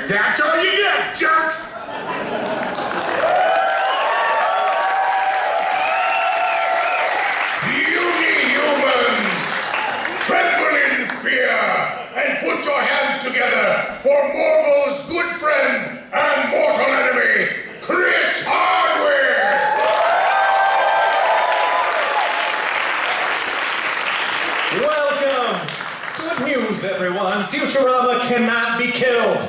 That's all you get, jerks! Beauty humans! Tremble in fear and put your hands together for Morgul's good friend and mortal enemy, Chris Hardwick! Welcome! Good news, everyone. Futurama cannot be killed.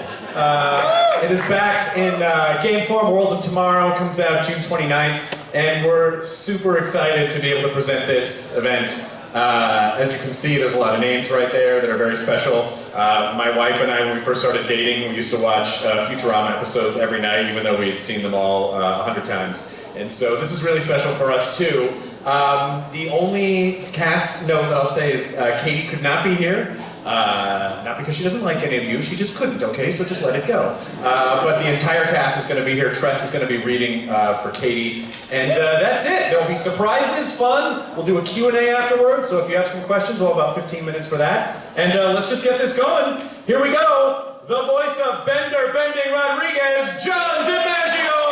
It is back in game form. Worlds of Tomorrow comes out June 29th, and we're super excited to be able to present this event. As you can see, there's a lot of names right there that are very special. My wife and I, when we first started dating, we used to watch Futurama episodes every night, even though we had seen them all 100 times. And so this is really special for us, too. The only cast note that I'll say is Katey could not be here. Not because she doesn't like any of you, she just couldn't, okay? So just let it go. But the entire cast is going to be here. Tress is going to be reading for Katey. And that's it. There'll be surprises, fun. We'll do a Q&A afterwards, so if you have some questions, we'll have about 15 minutes for that. And let's just get this going. Here we go. The voice of Bender Bending Rodriguez, John DiMaggio!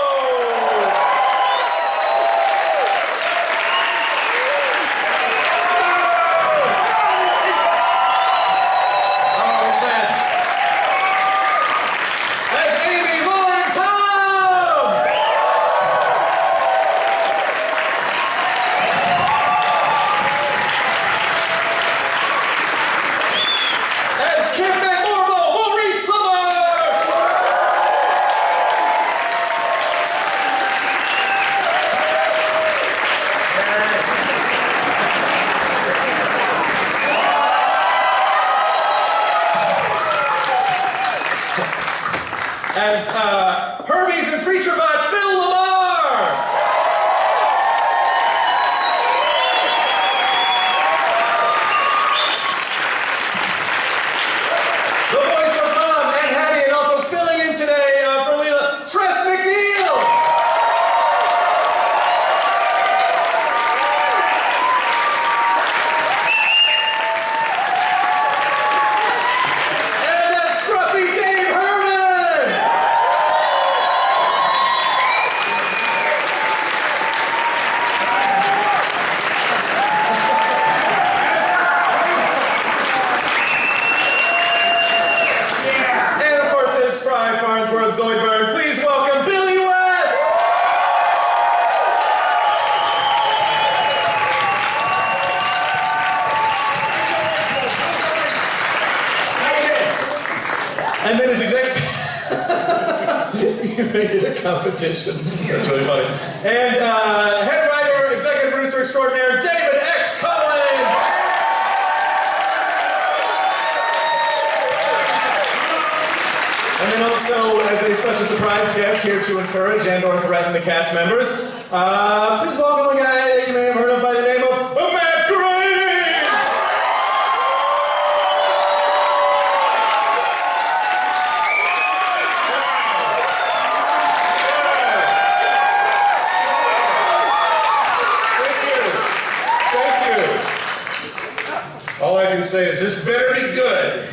As Hermes and Preacher Bot, Phil Lamarr! The voice of Mom and Hattie, and also filling in today for Leela, Tress MacNeille! And a scruffy Dave Hermes! And of course, his Fry Farnsworth Zoidberg. Please welcome Billy West! And then his executive. You made it a competition. That's really funny. And head writer, executive producer extraordinaire, David X. Cohen! And then also, as a special surprise guest here to encourage and or threaten the cast members, please welcome a guy that you may have heard of by the name of Matt Grady! Thank you. All I can say is this better be good.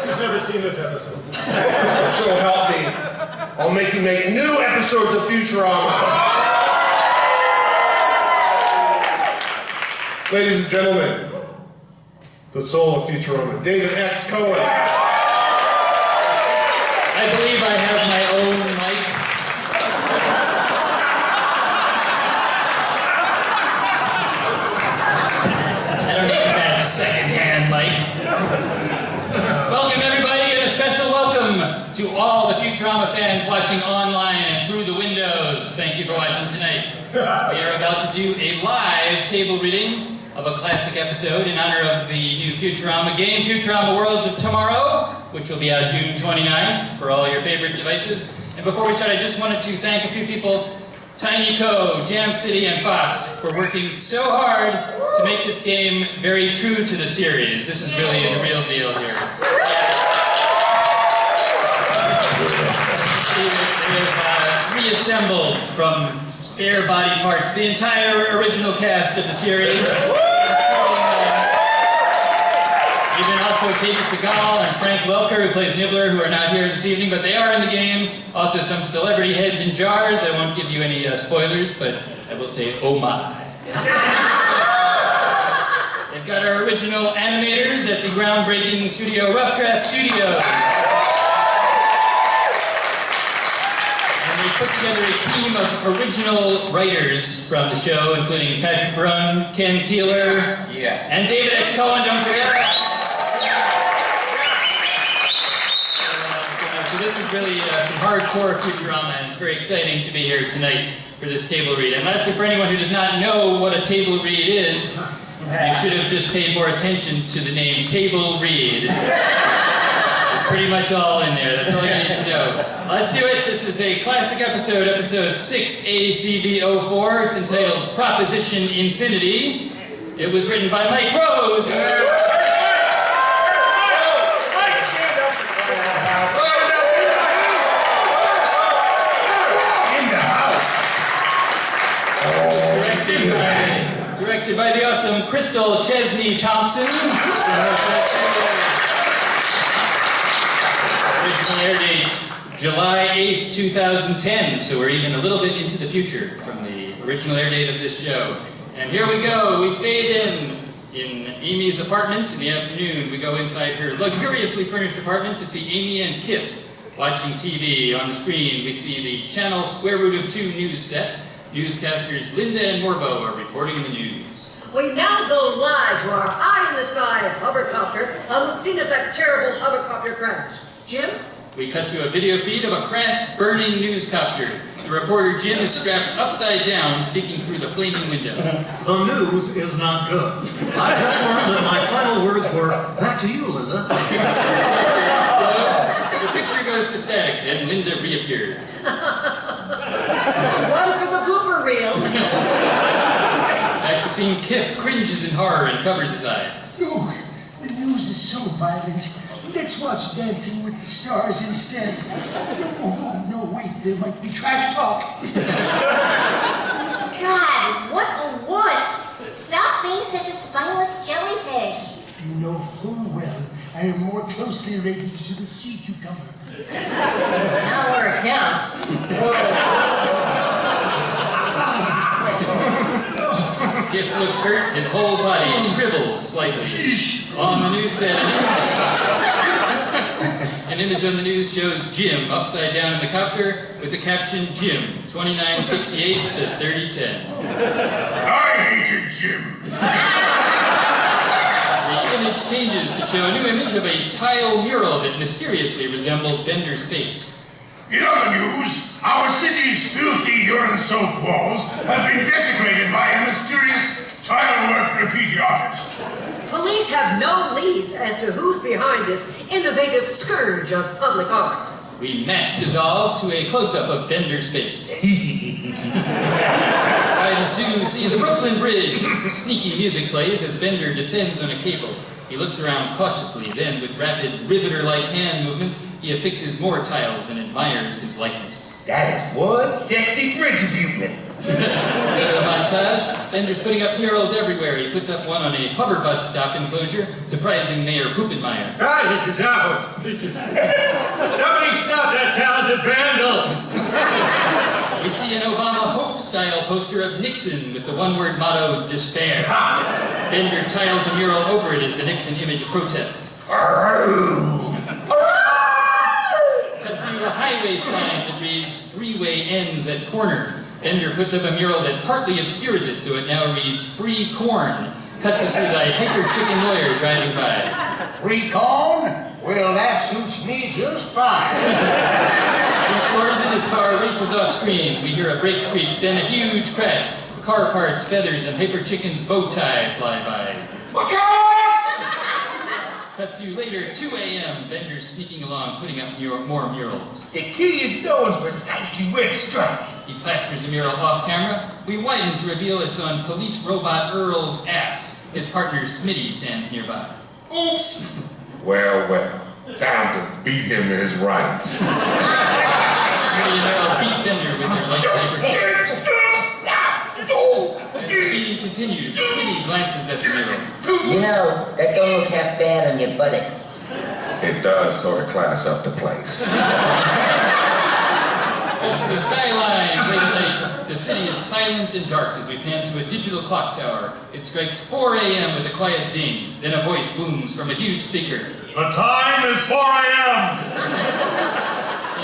Who's never seen this episode? So help me. I'll make you make new episodes of Futurama. Ladies and gentlemen, the soul of Futurama, David X. Cohen. I believe I have my own mic. I don't need that second-hand mic. Welcome, everybody, and a special welcome to all the Futurama fans watching online and through the windows. Thank you for watching tonight. We are about to do a live table reading of a classic episode in honor of the new Futurama game, Futurama Worlds of Tomorrow, which will be out June 29th for all your favorite devices. And before we start, I just wanted to thank a few people, Tiny Co, Jam City, and Fox, for working so hard to make this game very true to the series. This is really the real deal here. They have reassembled from spare body parts the entire original cast of the series. Even us Also, Katey Sagal and Frank Welker, who plays Nibbler, who are not here this evening, but they are in the game. Also, some celebrity heads in jars. I won't give you any spoilers, but I will say, oh my. They've got our original animators at the groundbreaking studio, Rough Draft Studios. And they put together a team of original writers from the show, including Patrick Brun, Ken Keeler, and David X. Cohen, don't forget. So this is really some hardcore Futurama, and it's very exciting to be here tonight for this table read. And lastly, for anyone who does not know what a table read is, you should have just paid more attention to the name Table Read. It's pretty much all in there. That's all you need to know. Let's do it. This is a classic episode, episode 6ACB04. It's entitled Proposition Infinity. It was written by Mike Rose. Directed by the awesome Crystal Chesney Thompson. Original air date July 8th, 2010, so we're even a little bit into the future from the original air date of this show. And here we go, we fade in Amy's apartment in the afternoon. We go inside her luxuriously furnished apartment to see Amy and Kif watching TV. On the screen, we see the channel square root of 2 news set. Newscasters Linda and Morbo are reporting the news. We now go live to our eye-in-the-sky hovercopter on the scene of that terrible hovercopter crash. Jim? We cut to a video feed of a crashed, burning newscopter. The reporter Jim is strapped upside down, speaking through the flaming window. The news is not good. I just learned that my final words were, back to you, Linda. The picture goes to static, then Linda reappears. One for the blooper reel. Back to scene, Kif cringes in horror and covers his eyes. Oh, the news is so violent. Let's watch Dancing with the Stars instead. Oh, no, wait, there might be trash talk. God, what a wuss! Stop being such a spineless jellyfish. You know full well I am more closely related to the sea cucumber. Not where it counts. Kif looks hurt, his whole body shrivels slightly. On the news set, an image on the news shows Jim upside down in the copter with the caption, Jim, 2968 to 3010. I hated Jim. The image changes to show a new image of a tile mural that mysteriously resembles Bender's face. In other news, our city's filthy urine-soaked walls have been desecrated by a mysterious tilework graffiti artist. Police have no leads as to who's behind this innovative scourge of public art. We match dissolve to a close-up of Bender's face. Right to see the Brooklyn Bridge. Sneaky music plays as Bender descends on a cable. He looks around cautiously, then with rapid riveter-like hand movements, he affixes more tiles and admires his likeness. That is one sexy bridge beauty. Later montage, Bender's putting up murals everywhere. He puts up one on a hover bus stop enclosure, surprising Mayor Hoopenmeyer. Somebody stop that talented vandal! We see an Obama Hope-style poster of Nixon with the one-word motto, despair. Bender tiles a mural over it as the Nixon image protests. Cut to a highway sign that reads, 3-way ends at corner. Bender puts up a mural that partly obscures it, so it now reads, free corn. Cut to see the hyper chicken lawyer driving by. Free corn? Well, that suits me just fine. He floors in his car, races off screen. We hear a brake screech, then a huge crash. Car parts, feathers, and Hyper Chicken's bow tie fly by. Look out! Cut to later, 2 a.m. Bender's sneaking along, putting up more murals. The key is knowing precisely where to strike. He plasters a mural off camera. We widen to reveal it's on police robot Earl's ass. His partner Smitty stands nearby. Oops! Well, time to beat him to his rights. Smitty and Earl beat Bender with their lightsaber. As the beating continues, Smitty glances at the mural. Too You know, that don't look half bad on your buttocks. It does sort of class up the place. To the skyline, late at night, the city is silent and dark as we pan to a digital clock tower. It strikes 4 a.m. with a quiet ding. Then a voice booms from a huge speaker. The time is 4 a.m.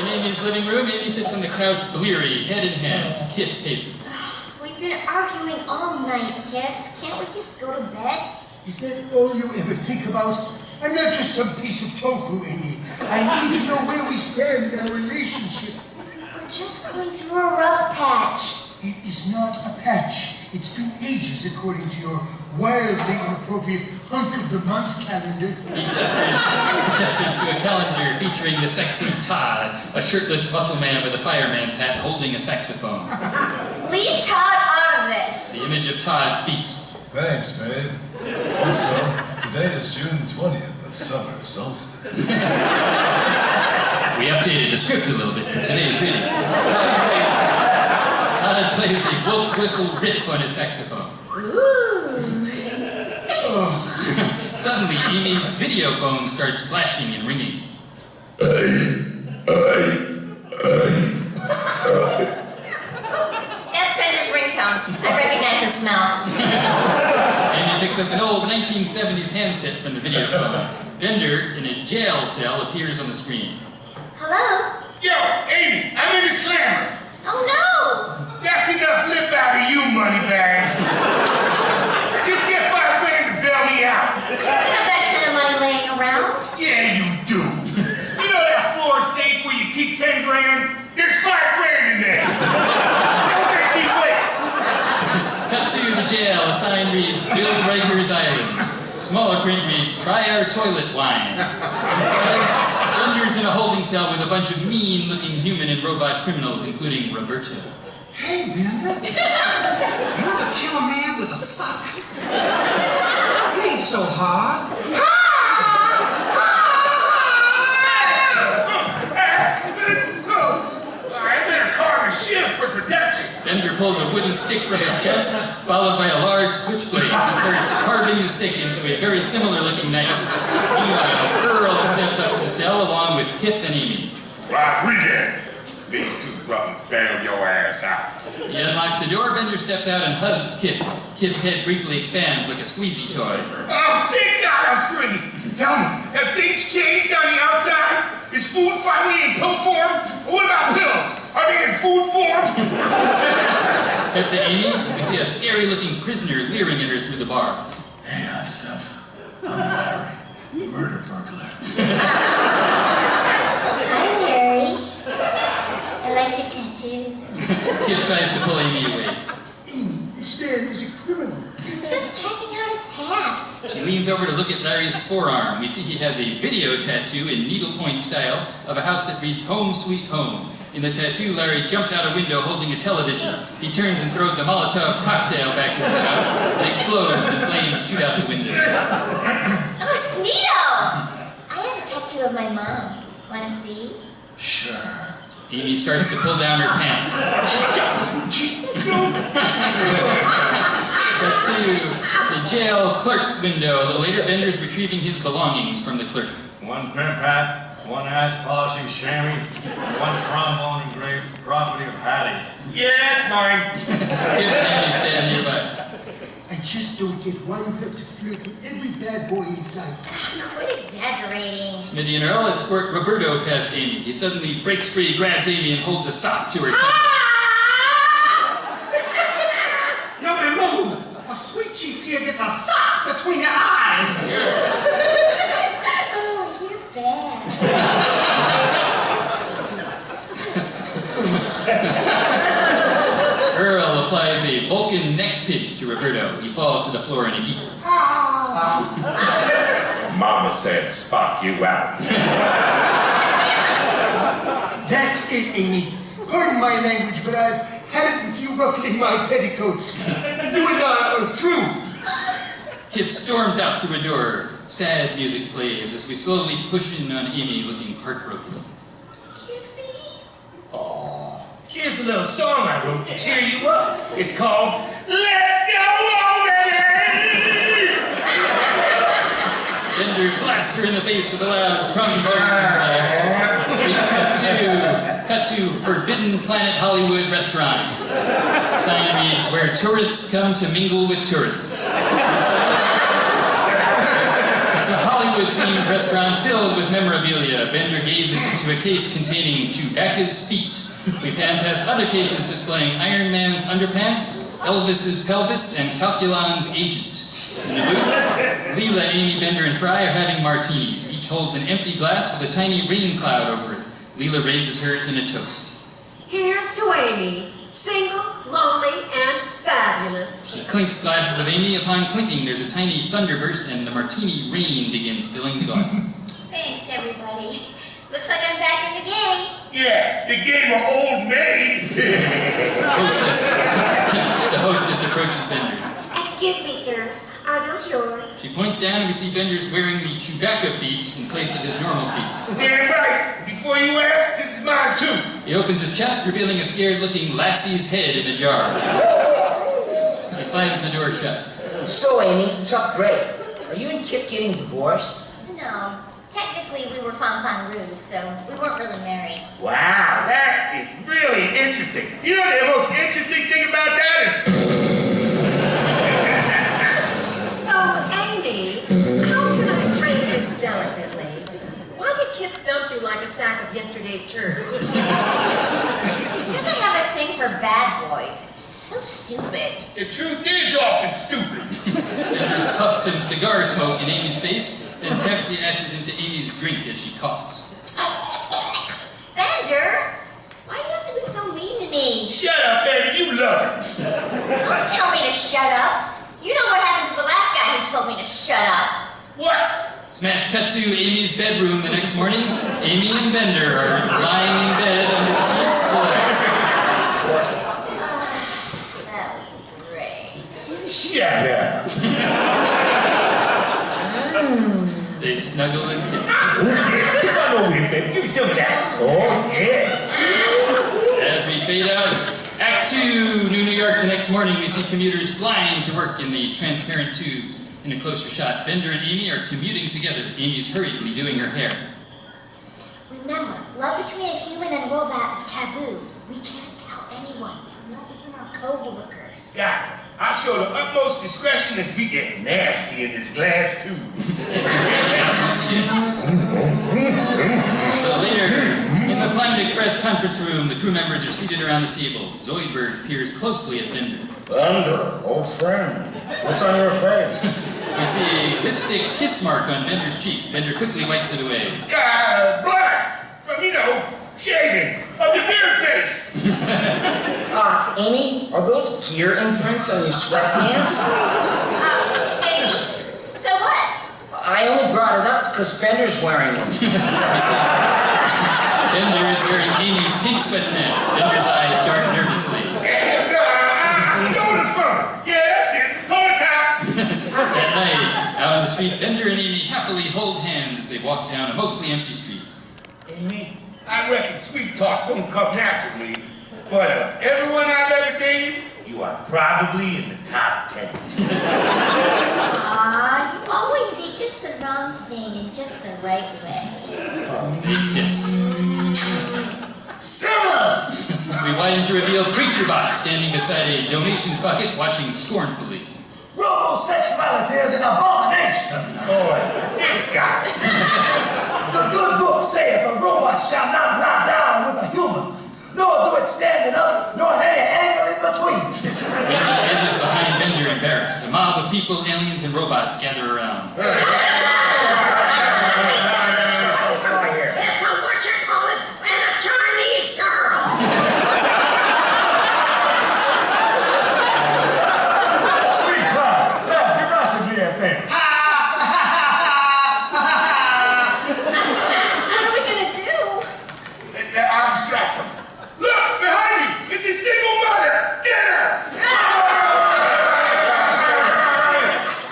In Amy's living room, Amy sits on the couch, bleary, head in hands. Kif paces. We've been arguing all night, Kif. Can't we just go to bed? Is that all you ever think about? I'm not just some piece of tofu, Amy. I need to know where we stand in our relationship. We're just going through a rough patch. It is not a patch. It's been ages, according to your wildly inappropriate hunk of the month calendar. He gestures to a calendar featuring the sexy Todd, a shirtless muscle man with a fireman's hat holding a saxophone. Leave Todd out of this. The image of Todd speaks. Thanks, babe. Also, today is June 20th, the summer solstice. We updated the script a little bit for today's reading. Todd plays a wolf whistle riff on his saxophone. Suddenly, Amy's video phone starts flashing and ringing. That's Bender's ringtone. I recognize the smell. Amy picks up an old 1970s handset from the video phone. Bender, in a jail cell, appears on the screen. Hello? Yo, Amy, I'm in the slammer. Oh no! That's enough lip out of you, moneybags. Just get $5 grand to bail me out. We don't have that kind of money laying around. Yeah, you do. You know that floor safe where you keep 10 grand? There's $5 grand in there. Don't make me wait. Cut to the jail. A sign reads, Bill Riker's Island. Smaller print reads, try our toilet wine. Inside, Bender's in a holding cell with a bunch of mean-looking human and robot criminals, including Roberto. Hey, Bender. You're the killer man with a sock. It ain't so hard. I better carve a shield for protection. Bender pulls a wooden stick from his chest, followed by a large switchblade, and starts carving the stick into a very similar-looking knife. Meanwhile, Earl steps up to the cell along with Kif and Amy. Rodriguez, these two brothers bail your ass out. He unlocks the door, Bender steps out and hugs Kif. Kif's head briefly expands like a squeezy toy. Oh, thank God I'm free. Tell me, have things changed on the outside? Is food finally in pill form? Or what about pills? Are they in food form? Cut to Amy. We see a scary-looking prisoner leering at her through the bars. Hey, stuff. I'm Larry, the murder burglar. I'm Larry. I like your tattoos. Kif tries to pull Amy away. Amy, this man is a criminal. Just checking out his tats. She leans over to look at Larry's forearm. We see he has a video tattoo in needlepoint style of a house that reads Home Sweet Home. In the tattoo, Larry jumps out a window holding a television. He turns and throws a Molotov cocktail back into the house. It explodes and flames shoot out the window. Oh, Sneedo! I have a tattoo of my mom. Wanna see? Sure. Amy starts to pull down her pants. Cut to the jail clerk's window. A little later, Bender's retrieving his belongings from the clerk. One pimp hat, one ass polishing chamois, one trombone engraved property of Hattie. Yeah, that's mine. Kif and Amy stand nearby. I just don't get why you have to flirt with every bad boy in sight. Quit exaggerating. Smitty and Earl escort Roberto past Amy. He suddenly breaks free, grabs Amy, and holds a sock to her temple. Nobody move. A sweet cheeks here gets a sock between your eyes. Oh, you're bad. Earl applies a Vulcan neck pinch to Roberto. He falls to the floor in a heap. Mama said spot you out. That's it, Amy. Pardon my language, but I've had it with you ruffling my petticoats. You and I are through. Kif storms out through a door. Sad music plays as we slowly push in on Amy looking heartbroken. Here's a little song I wrote to cheer you up. It's called Let's Go Home, Baby! Bender blasts her in the face with a loud trombone blast. We cut to Forbidden Planet Hollywood restaurant. Sign reads, where tourists come to mingle with tourists. It's a Hollywood-themed restaurant filled with memorabilia. Bender gazes into a case containing Chewbacca's feet. We pan past other cases displaying Iron Man's underpants, Elvis's pelvis, and Calculon's agent. In the booth, Leela, Amy, Bender, and Fry are having martinis. Each holds an empty glass with a tiny rain cloud over it. Leela raises hers in a toast. Here's to Amy, single, lonely, and fabulous. She clinks glasses of Amy. Upon clinking, there's a tiny thunderburst, and the martini rain begins filling the glasses. Thanks, everybody. Looks like I'm back in the game. Yeah, the game of old maid. The hostess approaches Bender. Excuse me, sir. Are those yours? She points down and we see Bender's wearing the Chewbacca feet in place of his normal feet. Damn right. Before you ask, this is mine too. He opens his chest, revealing a scared-looking lassie's head in a jar. He slams the door shut. So, Amy, tough break. Are you and Kip getting divorced? No. Technically, we were fanfanroos, so we weren't really married. Wow, that is really interesting. You know the most interesting thing about that is... So, Amy, how can I phrase this delicately? Why did Kip dump you like a sack of yesterday's turds? Since I have a thing for bad boys, it's so stupid. The truth is often stupid. Bender puffs some cigar smoke in Amy's face, then taps the ashes into Amy's drink as she coughs. Bender, why do you have to be so mean to me? Shut up, baby. You love it. Don't tell me to shut up. You know what happened to the last guy who told me to shut up. What? Smash cut to Amy's bedroom the next morning. Amy and Bender are lying in bed under the sheets relaxed. That was great. Shut up. They snuggle and kiss. Come on over here, baby. Give me some of that. Oh, yeah. As we fade out, Act 2, New York. The next morning, we see commuters flying to work in the transparent tubes. In a closer shot, Bender and Amy are commuting together. Amy's hurriedly doing her hair. Remember, love between a human and a robot is taboo. We can't tell anyone, not even our co-workers. Got it. I'll show the utmost discretion as we get nasty in this glass tube. So later, in the Climate Express conference room, the crew members are seated around the table. Zoidberg peers closely at Bender. Bender, old friend, what's on your face? We see a lipstick kiss mark on Bender's cheek. Bender quickly wipes it away. Black! From, shaving of the beard face! Amy, are those gear imprints on your sweatpants? Hey, so what? I only brought it up because Bender's wearing them. Bender is wearing Amy's pink sweatpants. Bender's eyes dart nervously. I stole it from her. Yeah, that's it. Call the cops. That night, out on the street, Bender and Amy happily hold hands as they walk down a mostly empty street. Amy, I reckon sweet talk don't come naturally, but of everyone I've ever dated, you are probably in the top 10. You always say just the wrong thing in just the right way. Kiss. Sinners! We widen to reveal Preacher Bot standing beside a donations bucket watching scornfully. Robosexuality is an abomination. Boy, this guy. The good book saith a robot shall not lie down with a human, nor do it standing up, nor at any angle in between. Amy edges behind Bender embarrassed. A mob of people, aliens, and robots gather around. It's a whatchamacallit and a Chinese girl. Street crime! Laugh derisively at them. What are we gonna do? I'll distract him. Look, behind me! It's a single mother! Get her!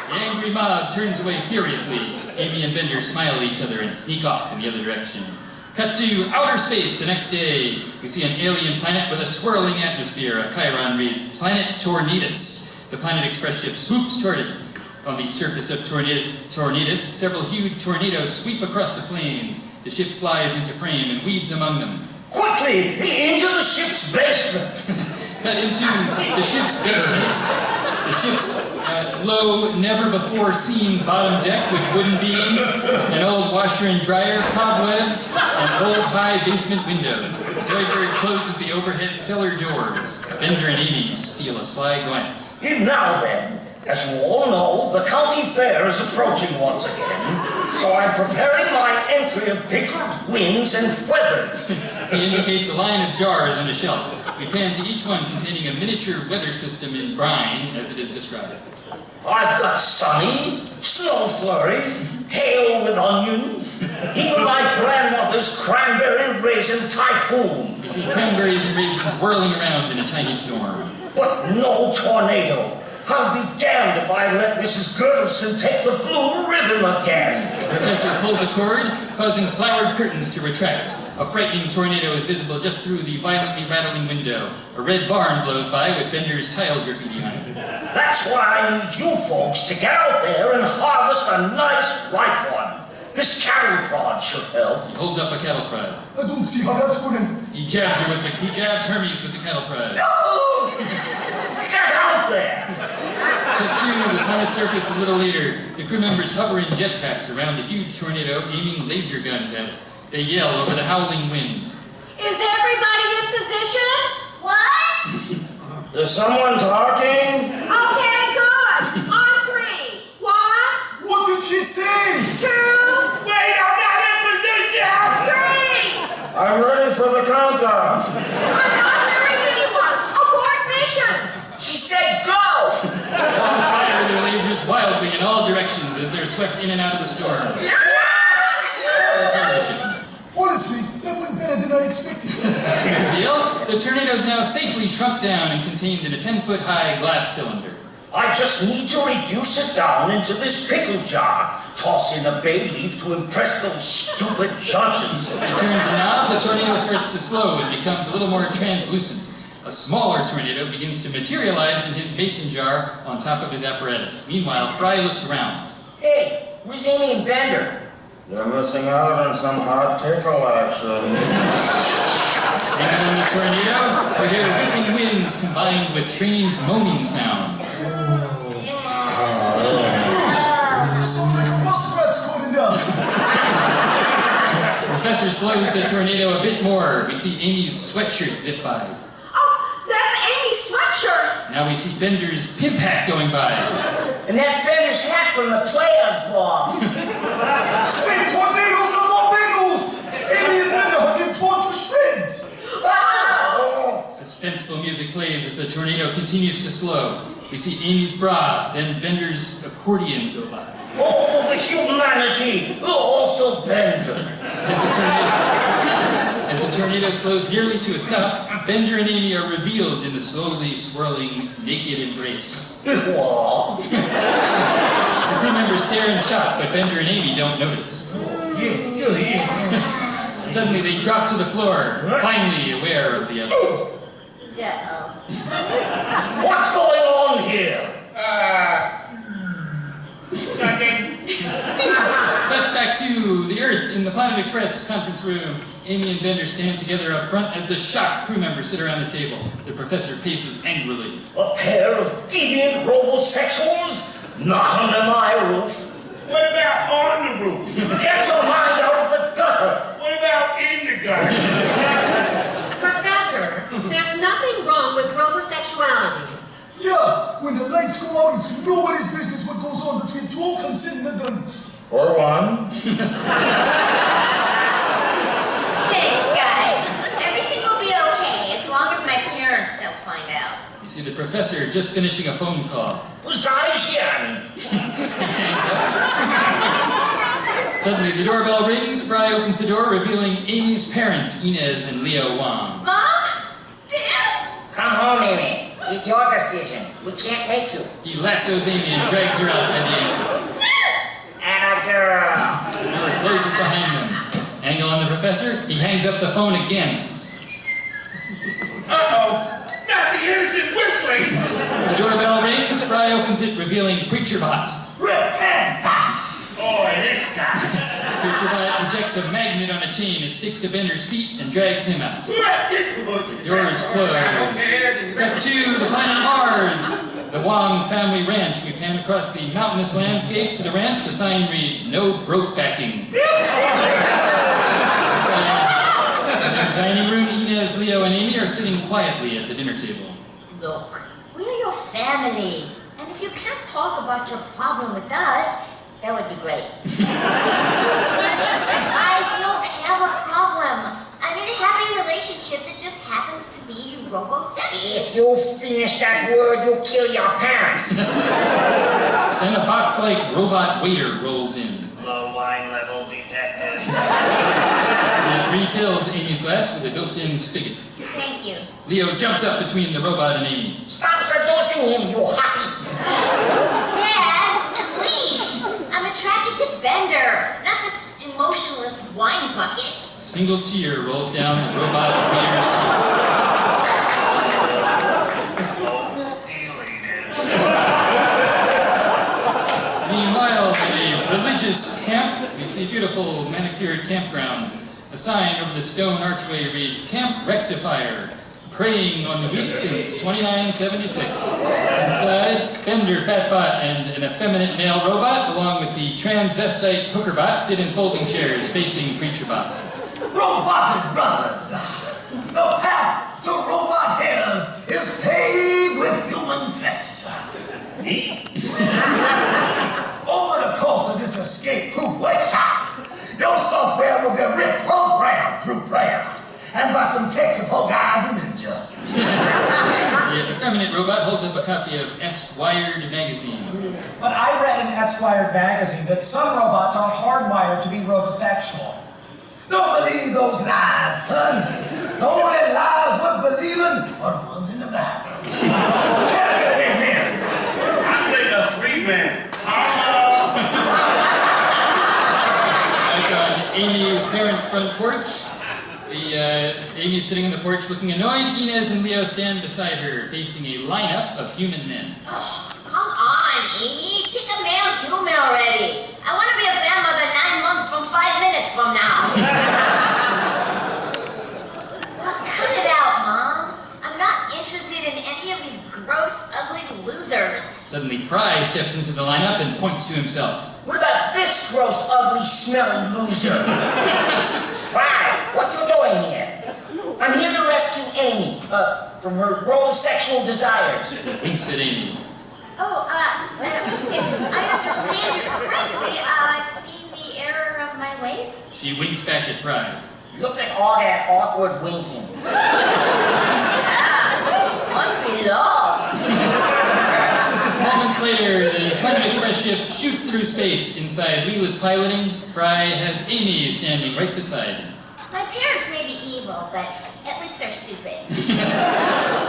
The angry mob turns away furiously. Amy and Bender smile at each other and sneak off in the other direction. Cut to outer space the next day. We see an alien planet with a swirling atmosphere. A chyron reads, Planet Tornidus. The Planet Express ship swoops toward it. On the surface of Tornidus, several huge tornadoes sweep across the plains. The ship flies into frame and weaves among them. Quickly, into the ship's basement. Cut into the ship's basement. The ship's low, never-before-seen bottom deck with wooden beams, an old washer and dryer, cobwebs, and old high basement windows. Zoidberg closes the overhead cellar doors. Bender and Amy steal a sly glance. Now then, as you all know, the county fair is approaching once again, so I'm preparing my entry of pickled wings and feathers. He indicates a line of jars on a shelf. We pan to each one containing a miniature weather system in brine, as it is described. I've got sunny, snow flurries, hail with onions, even my grandmother's cranberry raisin typhoon. We see cranberries and raisins whirling around in a tiny storm. But no tornado. I'll be damned if I let Mrs. Gertleson take the blue ribbon again. The professor pulls a cord, causing flowered curtains to retract. A frightening tornado is visible just through the violently rattling window. A red barn blows by with Bender's tile graffiti on it. That's why I need you folks to get out there and harvest a nice ripe one. This cattle prod should help. He holds up a cattle prod. I don't see how that's going to... He jabs Hermes with the cattle prod. No! Get out there! Cut to the planet surface a little later. The crew members hover in jetpacks around the huge tornado, aiming laser guns at it. They yell over the howling wind. Is everybody in position? What? Is someone talking? Okay, good. On 3. 1, What did she say? 2, Wait, I'm not in position! 3. I'm ready for the countdown. I'm not hearing anyone. Abort mission. She said go! All fire their lasers wildly in all directions as they're swept in and out of the storm. Honestly, that went better than I expected. The tornado is now safely shrunk down and contained in a 10-foot-high glass cylinder. I just need to reduce it down into this pickle jar. Toss in a bay leaf to impress those stupid judges. He turns a knob, the tornado starts to slow and becomes a little more translucent. A smaller tornado begins to materialize in his mason jar on top of his apparatus. Meanwhile, Fry looks around. Hey, where's Amy and Bender? You're missing out on some hard tickle action. And on the tornado, we hear whipping winds combined with strange moaning sounds. Sound like a muskrat's coming down. The professor slows the tornado a bit more. We see Amy's sweatshirt zip by. Oh, that's Amy's sweatshirt. Now we see Bender's pimp hat going by. And that's Bender's hat from the Players Ball. Straight tornadoes and more bagels. Amy and Linda have been torn to shreds. Suspenseful music plays as the tornado continues to slow. We see Amy's bra, then Bender's accordion go by. Oh, the humanity! Also Bender. As the tornado slows nearly to a stop, Bender and Amy are revealed in the slowly swirling, naked embrace. The crew members stare in shock, but Bender and Amy don't notice. Suddenly they drop to the floor, finally aware of the other. What's going on here? Nothing. Cut back to the Earth in the Planet Express conference room. Amy and Bender stand together up front as the shocked crew members sit around the table. The professor paces angrily. A pair of deviant robosexuals? Not under my roof. What about on the roof? Get your mind out of the gutter. What about in the gutter? Professor, there's nothing wrong with robosexuality. Yeah, when the lights go out, it's nobody's business what goes on between two consenting adults. Or one. Thanks, guys. Everything will be okay as long as my parents don't find out. You see the professor just finishing a phone call. Suddenly the doorbell rings. Fry opens the door, revealing Amy's parents, Inez and Leo Wong. Mom? Dad? Come home, Amy. It's your decision. We can't make you. He lassos Amy and drags her out by the ankles. And a girl. The door closes behind them. Angle on the professor, he hangs up the phone again. Uh-oh. Not the innocent whistling. The doorbell rings. Fry opens it, revealing Preacher Bot. Futurama projects a magnet on a chain. It sticks to Bender's feet and drags him out. Doors close. Cut to the planet Mars. The Wong family ranch. We pan across the mountainous landscape to the ranch. The sign reads, "No broke backing." In the dining room, Inez, Leo, and Amy are sitting quietly at the dinner table. Look, we're your family. And if you can't talk about your problem with us, that would be great. I don't have a problem. I'm in a happy relationship that just happens to be robosexual. If you finish that word, you'll kill your parents. Then a box-like robot waiter rolls in. Low wine level detective. It refills Amy's glass with a built-in spigot. Thank you. Leo jumps up between the robot and Amy. Stop seducing him, you hussy. Dad, unleash! I'm attracted to Bender, not this emotionless wine bucket. A single tear rolls down the robot waiter's cheek. Meanwhile, at a religious camp, we see beautiful manicured campgrounds. A sign over the stone archway reads, "Camp Rectifier, praying on the week since 2976. Inside, Bender, Fatbot, and an effeminate male robot, along with the transvestite Hookerbot, sit in folding chairs facing Preacherbot. Robotic brothers, the path to robot hell is paved with human flesh. Over the course of this escape-proof workshop, your software will be reprogrammed through prayer and by some tech-support guys in ninja. The effeminate robot holds up a copy of Esquired magazine. But I read in Esquired magazine that some robots are hardwired to be robosexual. Don't believe those lies, son. The only lies worth believing are the ones in the Bible. Get in here. I think a 3-man. Like on Amy's parents' front porch. Amy's sitting on the porch looking annoyed. Inez and Leo stand beside her, facing a lineup of human men. Oh, come on, Amy. Pick a male human already. I want to be a grandmother 9 months from 5 minutes from now. Well, cut it out, Mom. I'm not interested in any of these gross, ugly losers. Suddenly, Fry steps into the lineup and points to himself. What about this gross, ugly, smelly loser? Fry, what you doing here? I'm here to rescue Amy, from her robosexual desires. Winks at Amy. Oh, if I understand you correctly, I've seen the error of my ways. She winks back at Fry. Look at all that awkward winking. Yeah, must be love. Moments later, the Planet Express ship shoots through space. Inside, Leela's piloting. Fry has Amy standing right beside him. My parents may be evil, but at least they're stupid.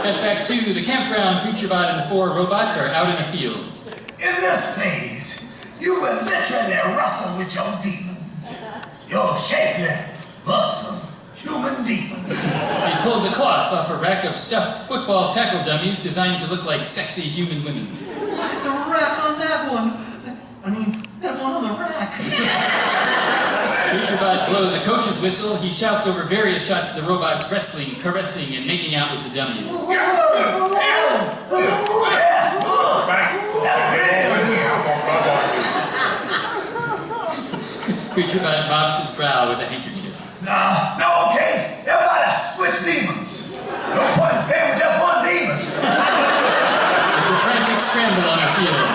Cut back to the campground. Preacherbot and the 4 robots are out in a field. In this phase, you will literally wrestle with your demons. Your shapely, buxom, human demons. He pulls a cloth off a rack of stuffed football tackle dummies designed to look like sexy human women. Look at the rack on that one. That one on the rack. Preacherbot blows a coach's whistle. He shouts over various shots of the robots wrestling, caressing, and making out with the dummies. Preacherbot mops his brow with a handkerchief. No, okay. Everybody switch demons. No point in staying with just one demon. It's a frantic scramble on a field.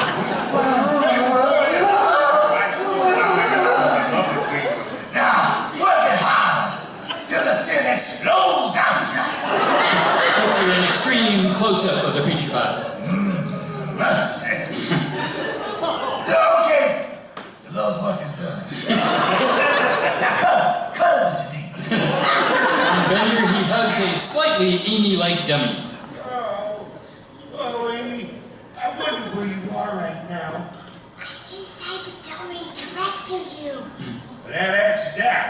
Now, work it harder till the sin explodes out you. Cut to an extreme close-up of the Preacherbot. Okay, the Lord's work is done. Now cut with your demons. On Bender, he hugs a slightly Amy-like dummy. Oh, Amy, I wonder where you are right now. I'm inside the dummy to rescue you. That answers that.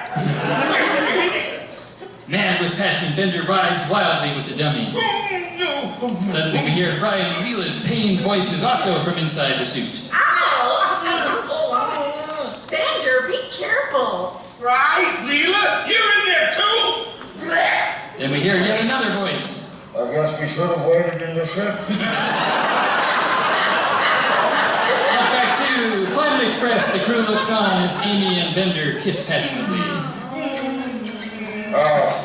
Mad with passion, Bender rides wildly with the dummy. Suddenly we hear Fry and Leela's pained voices also from inside the suit. Ow! Bender, be careful. Fry, Leela, you're in there too? Blech. Then we hear yet another voice. I guess we should have waited in the ship. Back to Planet Express. The crew looks on as Amy and Bender kiss passionately.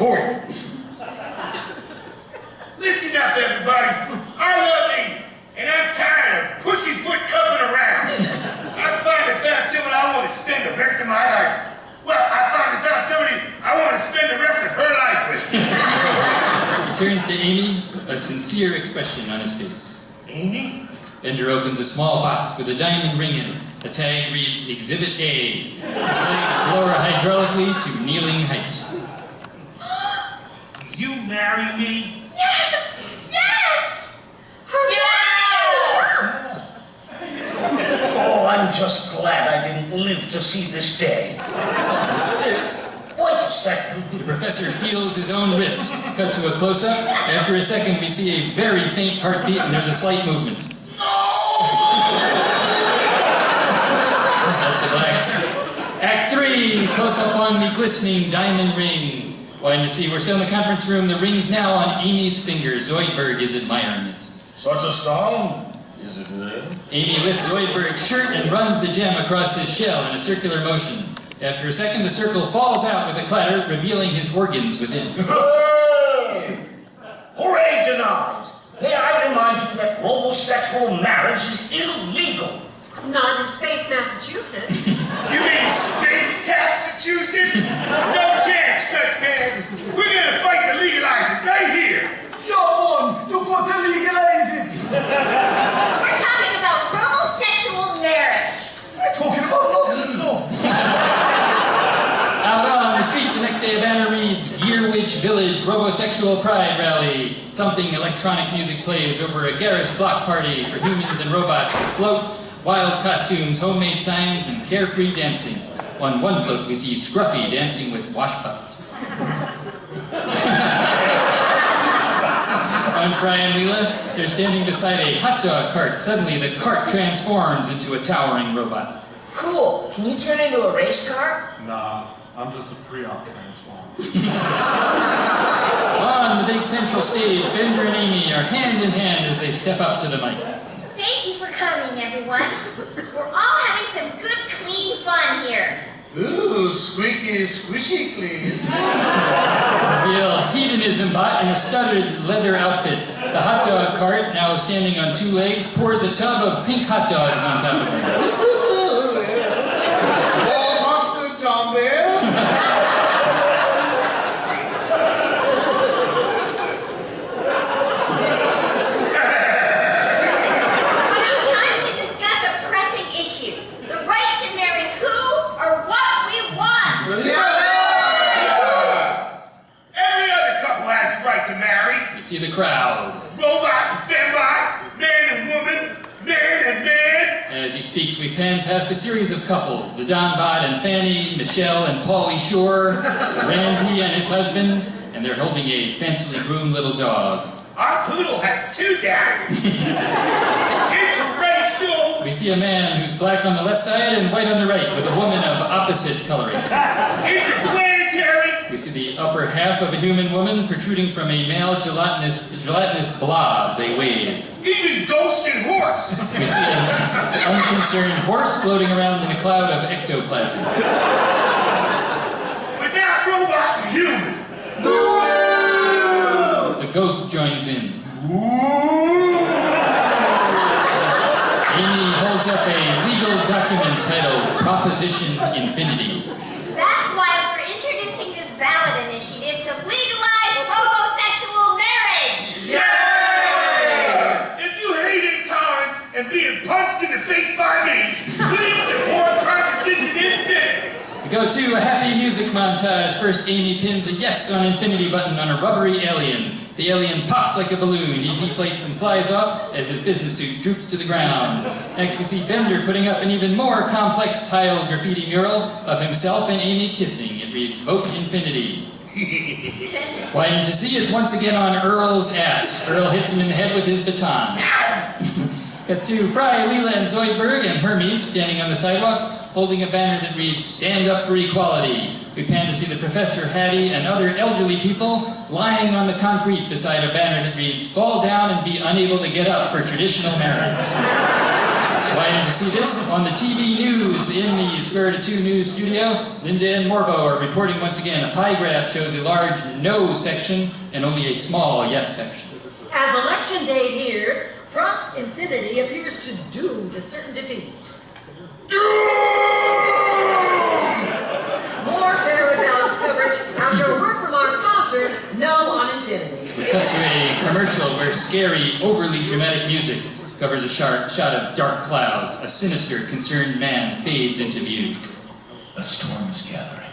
Boy. Listen up, everybody. I love Amy, and I'm tired of pussyfoot coming around. I finally found someone I want to spend the rest of my life. Well, I finally found somebody I want to spend the rest of her life with. He turns to Amy, a sincere expression on his face. Amy? Bender opens a small box with a diamond ring in it. The tag reads Exhibit A. His legs lower hydraulically to kneeling height. Will you marry me? Yes! Yes! Oh, I'm just glad I didn't live to see this day. Wait a second. The professor feels his own wrist. Cut to a close-up. After a second, we see a very faint heartbeat and there's a slight movement. That's Act 3, close-up on the glistening diamond ring. Well, and you see, we're still in the conference room. The ring's now on Amy's finger. Zoidberg is admiring it. Such a stone. Is it really? Amy lifts Zoidberg's shirt and runs the gem across his shell in a circular motion. After a second, the circle falls out with a clatter, revealing his organs within. Hooray denied! May I remind you that robosexual marriage is illegal. Not in Space, Massachusetts. You mean Space Massachusetts? No chance, Touchman. We're gonna fight the legalizing right here. Someone, you got to legalize it. We're talking about robosexual marriage. We're talking about lots of stuff. Out on the street the next day, a banner reads, Gear Witch Village Robosexual Pride Rally. Thumping electronic music plays over a garish block party for humans and robots with floats, wild costumes, homemade signs, and carefree dancing. On one float, we see Scruffy dancing with Washbucket. On Fry and Leela, they're standing beside a hot dog cart. Suddenly, the cart transforms into a towering robot. Cool. Can you turn into a race car? Nah, I'm just a pre-op transformer. On the big central stage, Bender and Amy are hand in hand as they step up to the mic. Thank you for coming, everyone. We're all having some good, clean fun here. Ooh, squeaky, squishy clean. Real hedonism bot in a studded leather outfit. The hot dog cart, now standing on two legs, pours a tub of pink hot dogs on top of it. Oh, mustard, John Bear. See the crowd. Robot and fembot, man and woman, man and man. As he speaks, we pan past a series of couples. The Don Bot and Fanny, Michelle and Paulie Shore, Randy and his husband, and they're holding a fancily groomed little dog. Our poodle has two daddies. Interracial. We see a man who's black on the left side and white on the right, with a woman of opposite coloration. Interplanetary. We see the upper half of a human woman protruding from a male gelatinous blob. They wave. Even ghost and horse. We see an unconcerned horse floating around in a cloud of ectoplasm. But not robot and human. The ghost joins in. Amy holds up a legal document titled Proposition Infinity. That's why we're introducing this ballot initiative to legalize robosexual marriage! Yay! If you hate intolerance and being punched in the face by me, please support Proposition Infinity. We go to a happy music montage. First, Amy pins a yes on Infinity button on a rubbery alien. The alien pops like a balloon. He deflates and flies off as his business suit droops to the ground. Next, we see Bender putting up an even more complex tile graffiti mural of himself and Amy kissing. It reads, Vote Infinity. Why didn't you see? It's once again on Earl's ass. Earl hits him in the head with his baton. Cut to Fry, Leela, and Zoidberg and Hermes standing on the sidewalk, holding a banner that reads, Stand Up for Equality. we pan to see the Professor, Hattie, and other elderly people lying on the concrete beside a banner that reads, "Fall down and be unable to get up for traditional marriage." Waiting to see this on the TV news in the Square to 2 News studio, Linda and Morbo are reporting once again. A pie graph shows a large no section and only a small yes section. As election day nears, prompt infinity appears to doom to certain defeat. More fair and balanced coverage after a word from our sponsor, No on Infinity. We cut to a commercial where scary, overly dramatic music covers a shot of dark clouds. A sinister, concerned man fades into view. A storm is gathering.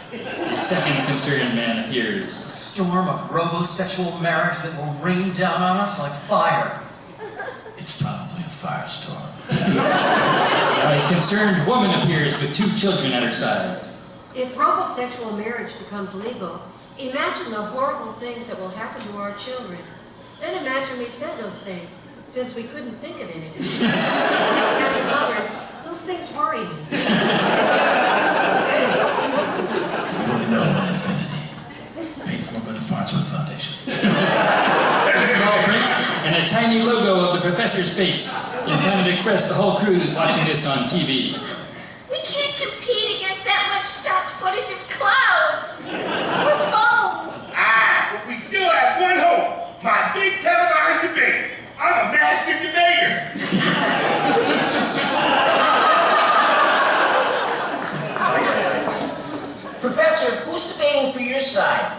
A second concerned man appears. A storm of robosexual marriage that will rain down on us like fire. It's probably a firestorm. A concerned woman appears with 2 children at her sides. If robosexual marriage becomes legal, imagine the horrible things that will happen to our children. Then imagine we said those things, since we couldn't think of anything. As a mother, those things worry me. No on Infinity. Paid for by the Farnsworth Foundation. Small print and a tiny logo of the Professor's face. In time to express the whole crew is watching this on TV. We can't compete against that much stock footage of clouds. We're boned. But we still have one hope. My big televised debate. I'm a master debater. Professor, who's debating for your side?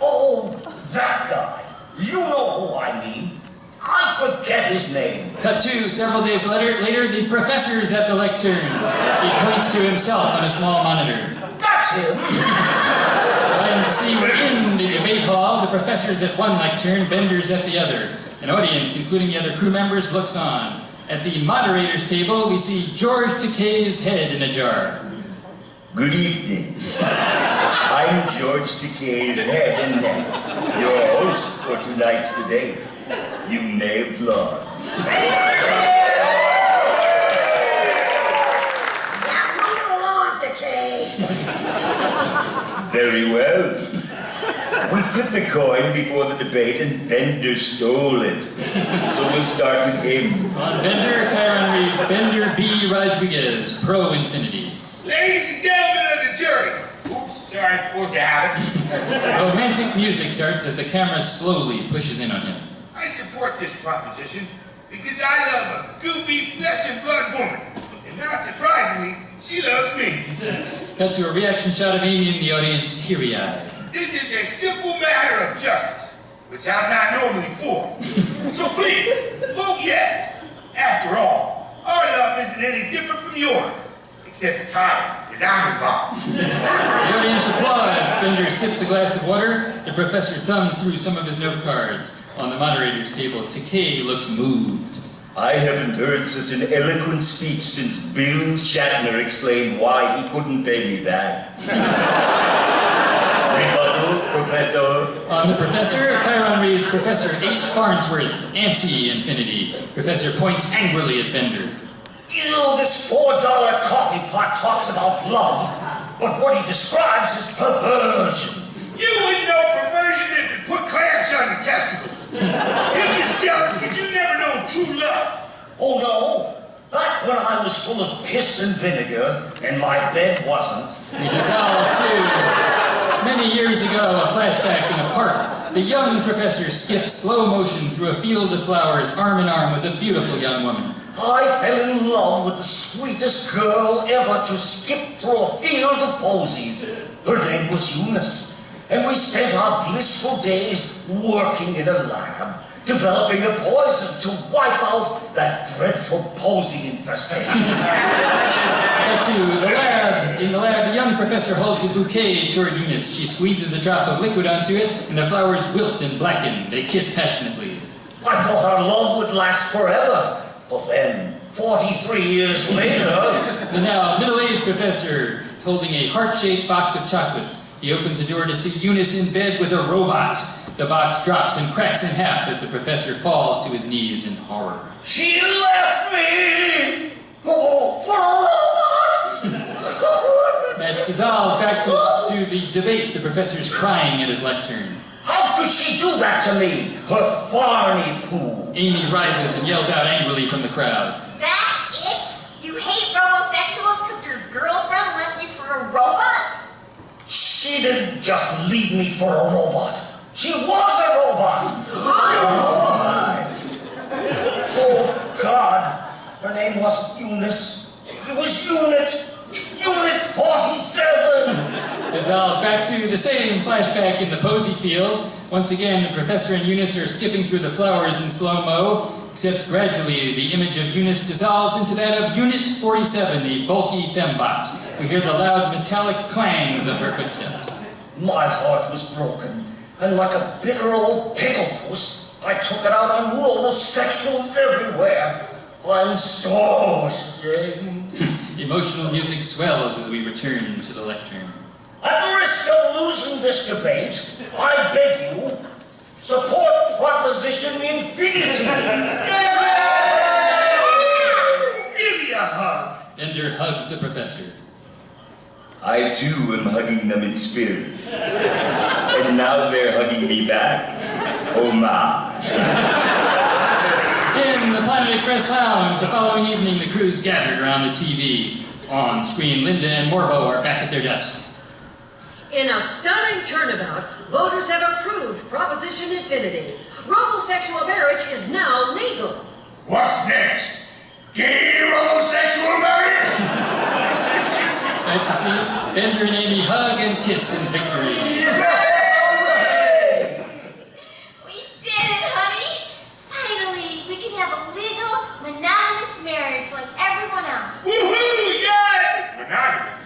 Oh, that guy. You know who I mean. I forget his name. Cut to several days later, the Professor is at the lectern. He points to himself on a small monitor. That's him. And see, we're in the debate hall. The Professor's at one lectern, Bender's at the other. An audience, including the other crew members, looks on. At the moderator's table, we see George Takei's head in a jar. Good evening. I'm George Takei's head and neck, your host for tonight's debate. You may applaud. Very well. We flipped the coin before the debate and Bender stole it. So we'll start with him. On Bender, Chiron reads Bender B. Rodriguez, pro infinity. Ladies and gentlemen of the jury. Oops, sorry, force a habit. Romantic music starts as the camera slowly pushes in on him. I support this proposition because I love a goopy, flesh and blood woman. And not surprisingly, she loves me. Cut to a reaction shot of Amy in the audience, teary-eyed. This is a simple matter of justice, which I'm not normally for. So please, vote yes. After all, our love isn't any different from yours, except it's higher, because I'm involved. The audience applauds. Bender sips a glass of water. The Professor thumbs through some of his note cards. On the moderator's table, Takei looks moved. I haven't heard such an eloquent speech since Bill Shatner explained why he couldn't pay me back. Rebuttal, Professor. On the Professor, Chiron reads Professor H. Farnsworth, anti-infinity. Professor points angrily at Bender. You know, this $4 coffee pot talks about love, but what he describes is perversion. You wouldn't know perversion if you put clamps on your testicles. You're just jealous because you never know true love. Oh no, back when I was full of piss and vinegar, and my bed wasn't. We dissolve too. Many years ago, a flashback in a park. The young Professor skips slow motion through a field of flowers, arm in arm with a beautiful young woman. I fell in love with the sweetest girl ever to skip through a field of posies. Her name was Eunice, and we spent our blissful days working in a lab, developing a poison to wipe out that dreadful posy infestation. In the lab, the young Professor holds a bouquet toward Eunice. She squeezes a drop of liquid onto it, and the flowers wilt and blacken. They kiss passionately. I thought our love would last forever. But then, 43 years later... The now middle-aged Professor is holding a heart-shaped box of chocolates. He opens the door to see Eunice in bed with a robot. The box drops and cracks in half as the Professor falls to his knees in horror. She left me! Oh, for a robot! Dissolve back to the debate. The professor's crying at his lectern. How could she do that to me? Her Farney poo. Amy rises and yells out angrily from the crowd. That's it? You hate robosexuals because your girlfriend left you for a robot? She didn't just leave me for a robot. She was a robot. Oh, God. Her name wasn't Eunice. It was Unit 47. Dissolve back to the same flashback in the posy field. Once again, the professor and Eunice are skipping through the flowers in slow-mo, except gradually the image of Eunice dissolves into that of Unit 47, the bulky fembot. We hear the loud metallic clangs of her footsteps. My heart was broken, and like a bitter old pickle puss, I took it out on robosexuals everywhere. I'm so ashamed. Emotional music swells as we return to the lectern. At the risk of losing this debate, I beg you, support Proposition Infinity. Give me a hug. Bender hugs the professor. I too am hugging them in spirit. And now they're hugging me back. Oh my. In the Planet Express Lounge, the following evening, the crew's gathered around the TV. On screen, Linda and Morbo are back at their desks. In a stunning turnabout, voters have approved Proposition Infinity. Robosexual marriage is now legal. What's next? Gay robosexual marriage? Nice to see Bender and Amy hug and kiss in victory. We did it, honey! Finally, we can have a legal, monogamous marriage like everyone else. Woohoo! Yeah! Monogamous.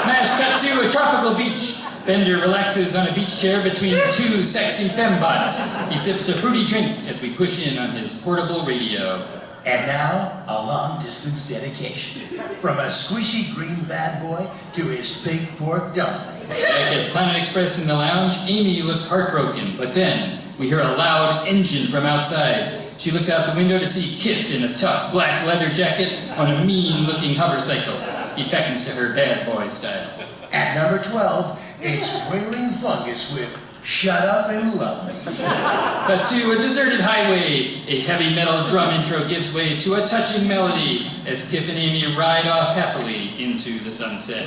Smash cut to a tropical beach. Bender relaxes on a beach chair between two sexy fembots. He sips a fruity drink as we push in on his portable radio. And now, a long-distance dedication. From a squishy green bad boy to his pig pork dumpling. Back at Planet Express in the lounge, Amy looks heartbroken, but then we hear a loud engine from outside. She looks out the window to see Kip in a tough black leather jacket on a mean-looking hovercycle. He beckons to her bad boy style. At number 12, it's Wailing Fungus with Shut Up and Love Me. Cut to a deserted highway. A heavy metal drum intro gives way to a touching melody as Kip and Amy ride off happily into the sunset.